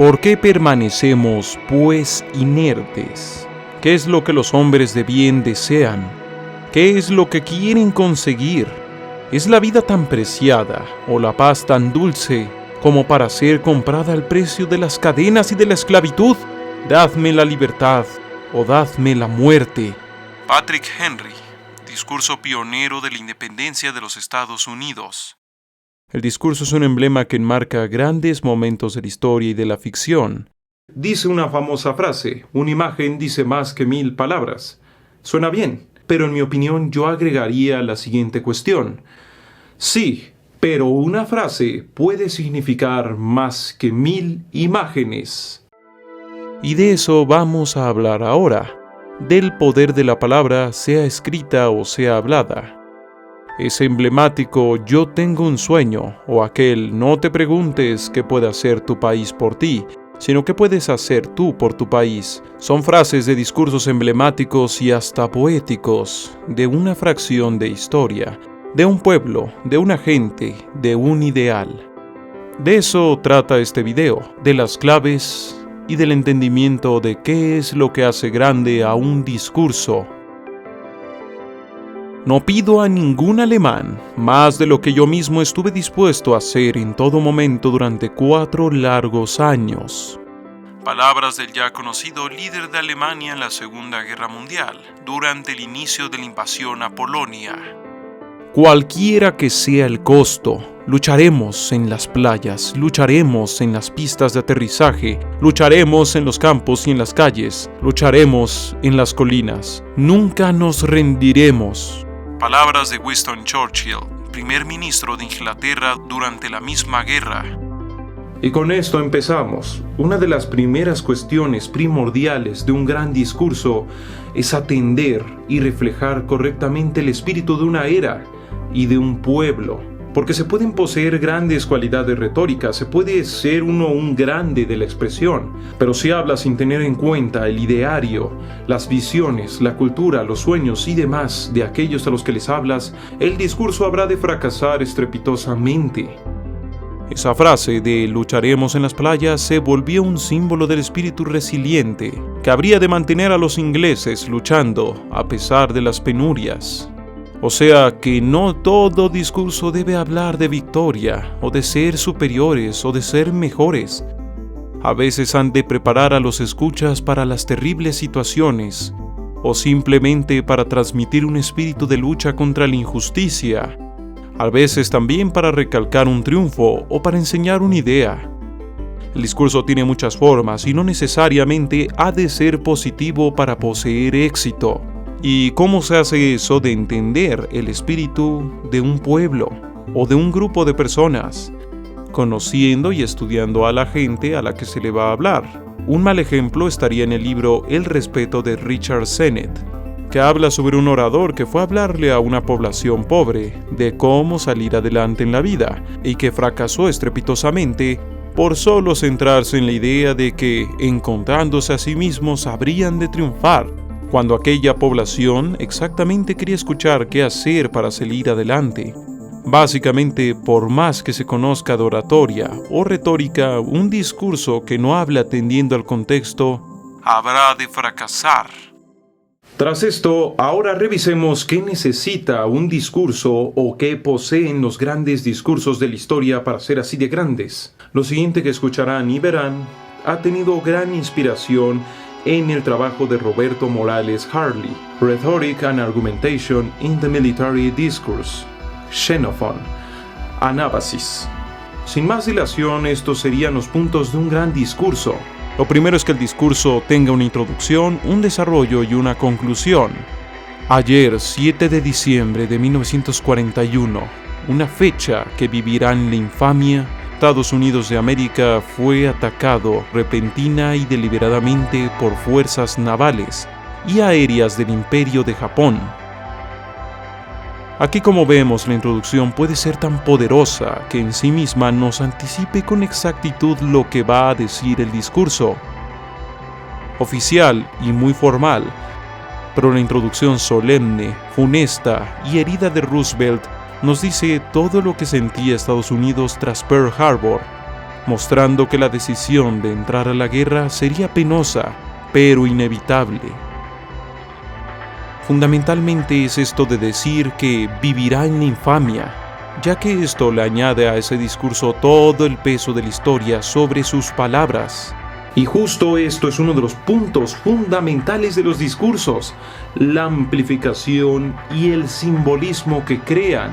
¿Por qué permanecemos, pues, inertes? ¿Qué es lo que los hombres de bien desean? ¿Qué es lo que quieren conseguir? ¿Es la vida tan preciada o la paz tan dulce como para ser comprada al precio de las cadenas y de la esclavitud? Dadme la libertad o dadme la muerte. Patrick Henry, discurso pionero de la independencia de los Estados Unidos. El discurso es un emblema que enmarca grandes momentos de la historia y de la ficción. Dice una famosa frase: una imagen dice más que 1000 palabras. Suena bien, pero en mi opinión yo agregaría la siguiente cuestión. Sí, pero una frase puede significar más que 1000 imágenes. Y de eso vamos a hablar ahora, del poder de la palabra, sea escrita o sea hablada. Es emblemático "yo tengo un sueño" o aquel "no te preguntes qué puede hacer tu país por ti, sino qué puedes hacer tú por tu país". Son frases de discursos emblemáticos y hasta poéticos de una fracción de historia, de un pueblo, de una gente, de un ideal. De eso trata este video, de las claves y del entendimiento de qué es lo que hace grande a un discurso. No pido a ningún alemán más de lo que yo mismo estuve dispuesto a hacer en todo momento durante 4 largos años. Palabras del ya conocido líder de Alemania en la Segunda Guerra Mundial, durante el inicio de la invasión a Polonia. Cualquiera que sea el costo, lucharemos en las playas, lucharemos en las pistas de aterrizaje, lucharemos en los campos y en las calles, lucharemos en las colinas. Nunca nos rendiremos. Palabras de Winston Churchill, primer ministro de Inglaterra durante la misma guerra. Y con esto empezamos. Una de las primeras cuestiones primordiales de un gran discurso es atender y reflejar correctamente el espíritu de una era y de un pueblo. Porque se pueden poseer grandes cualidades retóricas, se puede ser uno un grande de la expresión, pero si habla sin tener en cuenta el ideario, las visiones, la cultura, los sueños y demás de aquellos a los que les hablas, el discurso habrá de fracasar estrepitosamente. Esa frase de lucharemos en las playas se volvió un símbolo del espíritu resiliente que habría de mantener a los ingleses luchando a pesar de las penurias. O sea que no todo discurso debe hablar de victoria, o de ser superiores, o de ser mejores. A veces han de preparar a los escuchas para las terribles situaciones, o simplemente para transmitir un espíritu de lucha contra la injusticia. A veces también para recalcar un triunfo, o para enseñar una idea. El discurso tiene muchas formas y no necesariamente ha de ser positivo para poseer éxito. ¿Y cómo se hace eso de entender el espíritu de un pueblo o de un grupo de personas? Conociendo y estudiando a la gente a la que se le va a hablar. Un mal ejemplo estaría en el libro El respeto de Richard Sennett, que habla sobre un orador que fue a hablarle a una población pobre de cómo salir adelante en la vida y que fracasó estrepitosamente por solo centrarse en la idea de que, encontrándose a sí mismos, habrían de triunfar, cuando aquella población exactamente quería escuchar qué hacer para salir adelante. Básicamente, por más que se conozca de oratoria o retórica, un discurso que no habla atendiendo al contexto, habrá de fracasar. Tras esto, ahora revisemos qué necesita un discurso o qué poseen los grandes discursos de la historia para ser así de grandes. Lo siguiente que escucharán y verán ha tenido gran inspiración en el trabajo de Roberto Morales Harley, Rhetoric and Argumentation in the Military Discourse, Xenophon, Anábasis. Sin más dilación, estos serían los puntos de un gran discurso. Lo primero es que el discurso tenga una introducción, un desarrollo y una conclusión. Ayer, 7 de diciembre de 1941, una fecha que vivirá en la infamia, Estados Unidos de América fue atacado repentina y deliberadamente por fuerzas navales y aéreas del Imperio de Japón. Aquí, como vemos, la introducción puede ser tan poderosa que en sí misma nos anticipe con exactitud lo que va a decir el discurso. Oficial y muy formal, pero la introducción solemne, funesta y herida de Roosevelt nos dice todo lo que sentía Estados Unidos tras Pearl Harbor, mostrando que la decisión de entrar a la guerra sería penosa, pero inevitable. Fundamentalmente es esto de decir que vivirá en la infamia, ya que esto le añade a ese discurso todo el peso de la historia sobre sus palabras. Y justo esto es uno de los puntos fundamentales de los discursos, la amplificación y el simbolismo que crean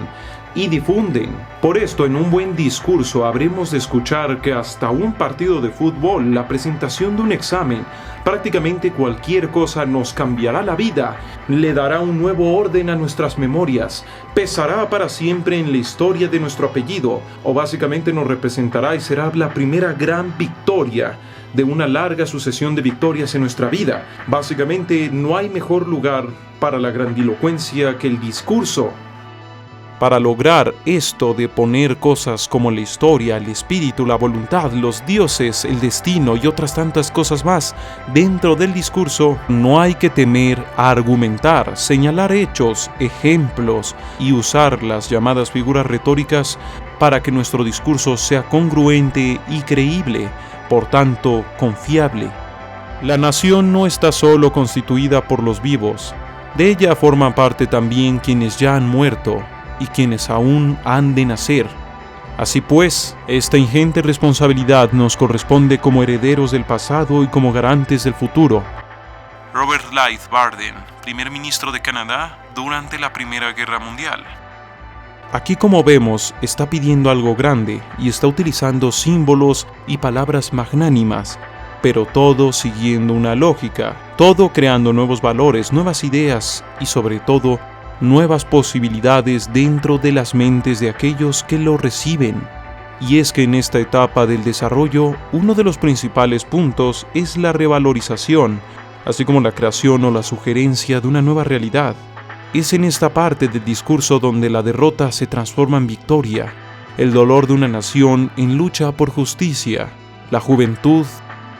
y difunden. Por esto, en un buen discurso habremos de escuchar que hasta un partido de fútbol, la presentación de un examen, prácticamente cualquier cosa nos cambiará la vida, le dará un nuevo orden a nuestras memorias, pesará para siempre en la historia de nuestro apellido, o básicamente nos representará y será la primera gran victoria de una larga sucesión de victorias en nuestra vida. Básicamente, no hay mejor lugar para la grandilocuencia que el discurso. Para lograr esto de poner cosas como la historia, el espíritu, la voluntad, los dioses, el destino y otras tantas cosas más dentro del discurso, no hay que temer a argumentar, señalar hechos, ejemplos y usar las llamadas figuras retóricas para que nuestro discurso sea congruente y creíble, por tanto, confiable. La nación no está solo constituida por los vivos, de ella forman parte también quienes ya han muerto y quienes aún han de nacer. Así pues, esta ingente responsabilidad nos corresponde como herederos del pasado y como garantes del futuro. Robert Blythe Barden, primer ministro de Canadá durante la Primera Guerra Mundial. Aquí, como vemos, está pidiendo algo grande y está utilizando símbolos y palabras magnánimas, pero todo siguiendo una lógica, todo creando nuevos valores, nuevas ideas y sobre todo nuevas posibilidades dentro de las mentes de aquellos que lo reciben. Y es que en esta etapa del desarrollo, uno de los principales puntos es la revalorización, así como la creación o la sugerencia de una nueva realidad. Es en esta parte del discurso donde la derrota se transforma en victoria, el dolor de una nación en lucha por justicia, la juventud,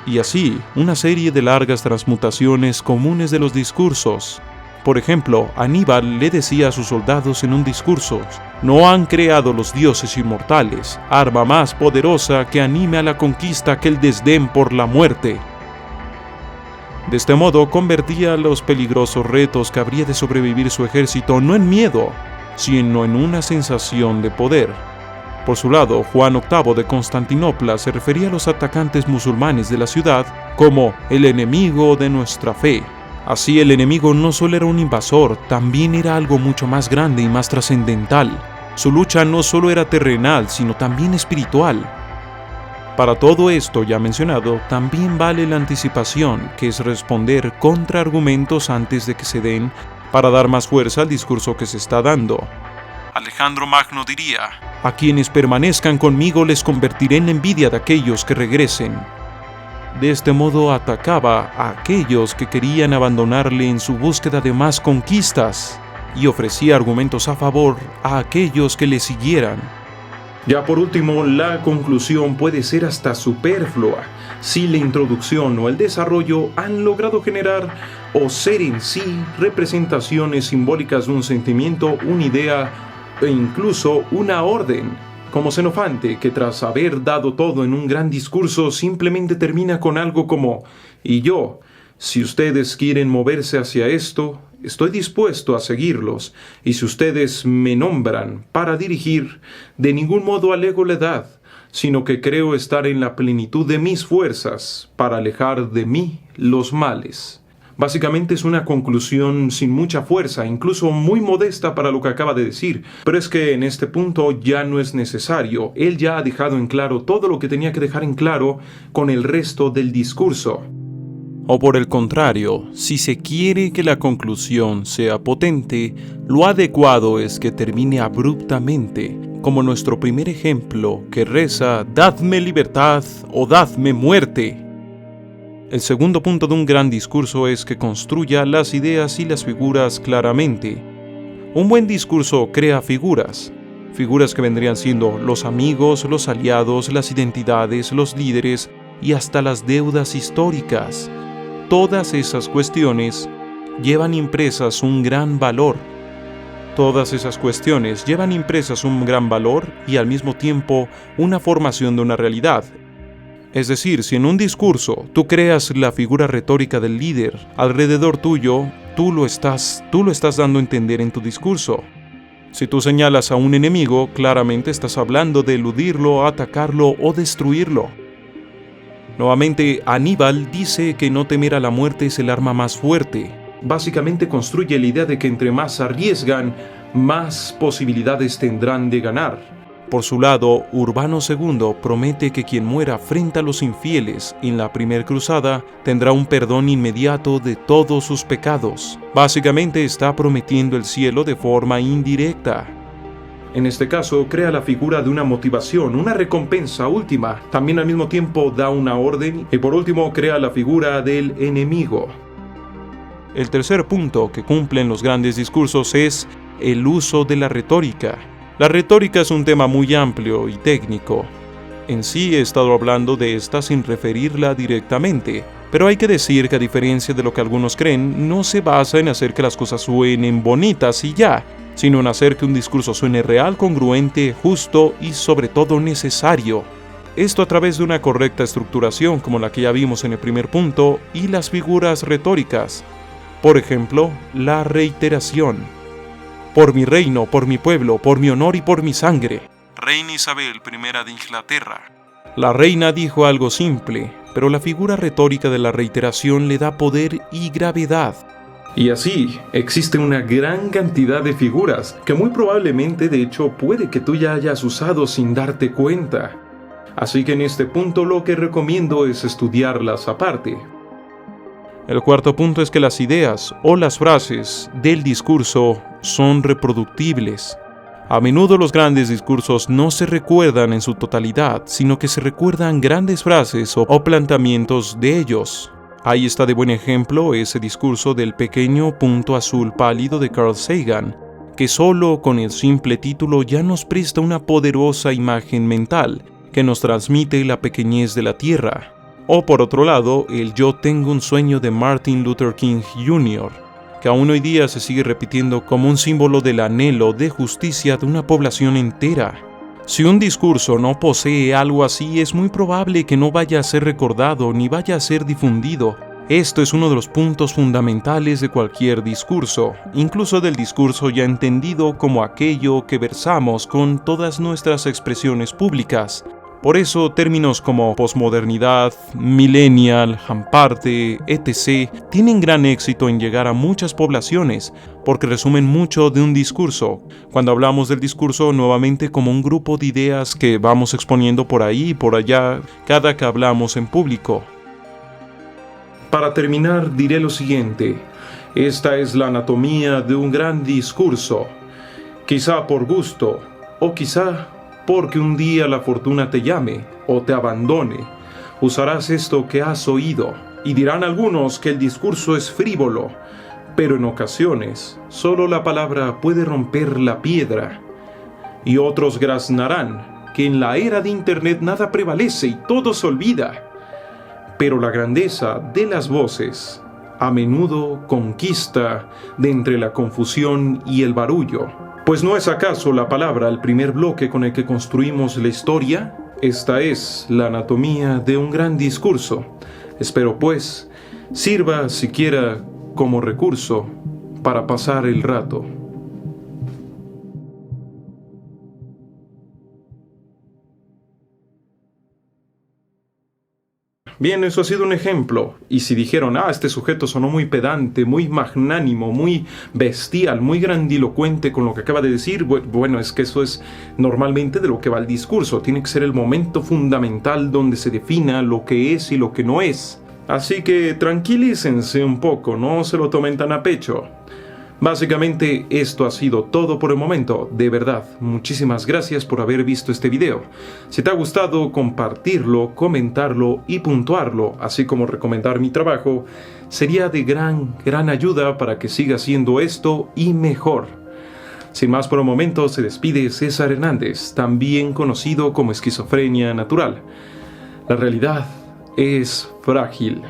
y así una serie de largas transmutaciones comunes de los discursos. Por ejemplo, Aníbal le decía a sus soldados en un discurso: «No han creado los dioses inmortales, arma más poderosa que anime a la conquista que el desdén por la muerte». De este modo convertía los peligrosos retos que habría de sobrevivir su ejército no en miedo, sino en una sensación de poder. Por su lado, Juan VIII de Constantinopla se refería a los atacantes musulmanes de la ciudad como el enemigo de nuestra fe. Así, el enemigo no solo era un invasor, también era algo mucho más grande y más trascendental. Su lucha no solo era terrenal, sino también espiritual. Para todo esto ya mencionado, también vale la anticipación, que es responder contraargumentos antes de que se den, para dar más fuerza al discurso que se está dando. Alejandro Magno diría: «A quienes permanezcan conmigo les convertiré en la envidia de aquellos que regresen». De este modo atacaba a aquellos que querían abandonarle en su búsqueda de más conquistas y ofrecía argumentos a favor a aquellos que le siguieran. Ya por último, la conclusión puede ser hasta superflua si la introducción o el desarrollo han logrado generar o ser en sí representaciones simbólicas de un sentimiento, una idea e incluso una orden, como Xenofante, que tras haber dado todo en un gran discurso simplemente termina con algo como: «Y yo, si ustedes quieren moverse hacia esto, estoy dispuesto a seguirlos, y si ustedes me nombran para dirigir, de ningún modo alego la edad, sino que creo estar en la plenitud de mis fuerzas para alejar de mí los males». Básicamente es una conclusión sin mucha fuerza, incluso muy modesta para lo que acaba de decir, pero es que en este punto ya no es necesario. Él ya ha dejado en claro todo lo que tenía que dejar en claro con el resto del discurso. O por el contrario, si se quiere que la conclusión sea potente, lo adecuado es que termine abruptamente, como nuestro primer ejemplo que reza: «Dadme libertad o dadme muerte». El segundo punto de un gran discurso es que construya las ideas y las figuras claramente. Un buen discurso crea figuras que vendrían siendo los amigos, los aliados, las identidades, los líderes y hasta las deudas históricas. Todas esas cuestiones llevan impresas un gran valor. Todas esas cuestiones llevan impresas un gran valor y al mismo tiempo una formación de una realidad. Es decir, si en un discurso tú creas la figura retórica del líder alrededor tuyo, tú lo estás dando a entender en tu discurso. Si tú señalas a un enemigo, claramente estás hablando de eludirlo, atacarlo o destruirlo. Nuevamente, Aníbal dice que no temer a la muerte es el arma más fuerte. Básicamente construye la idea de que entre más arriesgan, más posibilidades tendrán de ganar. Por su lado, Urbano II promete que quien muera frente a los infieles en la primera cruzada tendrá un perdón inmediato de todos sus pecados. Básicamente está prometiendo el cielo de forma indirecta. En este caso, crea la figura de una motivación, una recompensa última. También al mismo tiempo da una orden y por último crea la figura del enemigo. El tercer punto que cumplen los grandes discursos es el uso de la retórica. La retórica es un tema muy amplio y técnico. En sí he estado hablando de esta sin referirla directamente, pero hay que decir que a diferencia de lo que algunos creen, no se basa en hacer que las cosas suenen bonitas y ya, sino en hacer que un discurso suene real, congruente, justo y sobre todo necesario. Esto a través de una correcta estructuración como la que ya vimos en el primer punto y las figuras retóricas. Por ejemplo, la reiteración. Por mi reino, por mi pueblo, por mi honor y por mi sangre. Reina Isabel I de Inglaterra. La reina dijo algo simple, pero la figura retórica de la reiteración le da poder y gravedad. Y así, existe una gran cantidad de figuras que muy probablemente, de hecho, puede que tú ya hayas usado sin darte cuenta. Así que en este punto lo que recomiendo es estudiarlas aparte. El cuarto punto es que las ideas o las frases del discurso son reproductibles. A menudo los grandes discursos no se recuerdan en su totalidad, sino que se recuerdan grandes frases o planteamientos de ellos. Ahí está de buen ejemplo ese discurso del pequeño punto azul pálido de Carl Sagan, que solo con el simple título ya nos presta una poderosa imagen mental que nos transmite la pequeñez de la Tierra. O por otro lado, el Yo tengo un sueño de Martin Luther King Jr., que aún hoy día se sigue repitiendo como un símbolo del anhelo de justicia de una población entera. Si un discurso no posee algo así, es muy probable que no vaya a ser recordado ni vaya a ser difundido. Esto es uno de los puntos fundamentales de cualquier discurso, incluso del discurso ya entendido como aquello que versamos con todas nuestras expresiones públicas. Por eso términos como posmodernidad, millennial, jamparte, etc. tienen gran éxito en llegar a muchas poblaciones porque resumen mucho de un discurso. Cuando hablamos del discurso nuevamente como un grupo de ideas que vamos exponiendo por ahí y por allá cada que hablamos en público. Para terminar diré lo siguiente, esta es la anatomía de un gran discurso, quizá por gusto o quizá porque un día la fortuna te llame o te abandone, usarás esto que has oído, y dirán algunos que el discurso es frívolo, pero en ocasiones solo la palabra puede romper la piedra, y otros graznarán que en la era de Internet nada prevalece y todo se olvida, pero la grandeza de las voces a menudo conquista de entre la confusión y el barullo. Pues ¿no es acaso la palabra el primer bloque con el que construimos la historia? Esta es la anatomía de un gran discurso. Espero pues sirva siquiera como recurso para pasar el rato. Bien, eso ha sido un ejemplo. Y si dijeron, este sujeto sonó muy pedante, muy magnánimo, muy bestial, muy grandilocuente con lo que acaba de decir, bueno, es que eso es normalmente de lo que va el discurso. Tiene que ser el momento fundamental donde se defina lo que es y lo que no es. Así que tranquilícense un poco, no se lo tomen tan a pecho. Básicamente esto ha sido todo por el momento. De verdad, muchísimas gracias por haber visto este video. Si te ha gustado, compartirlo, comentarlo y puntuarlo, así como recomendar mi trabajo, sería de gran ayuda para que siga haciendo esto y mejor. Sin más por el momento, se despide César Hernández, también conocido como Esquizofrenia Natural. La realidad es frágil.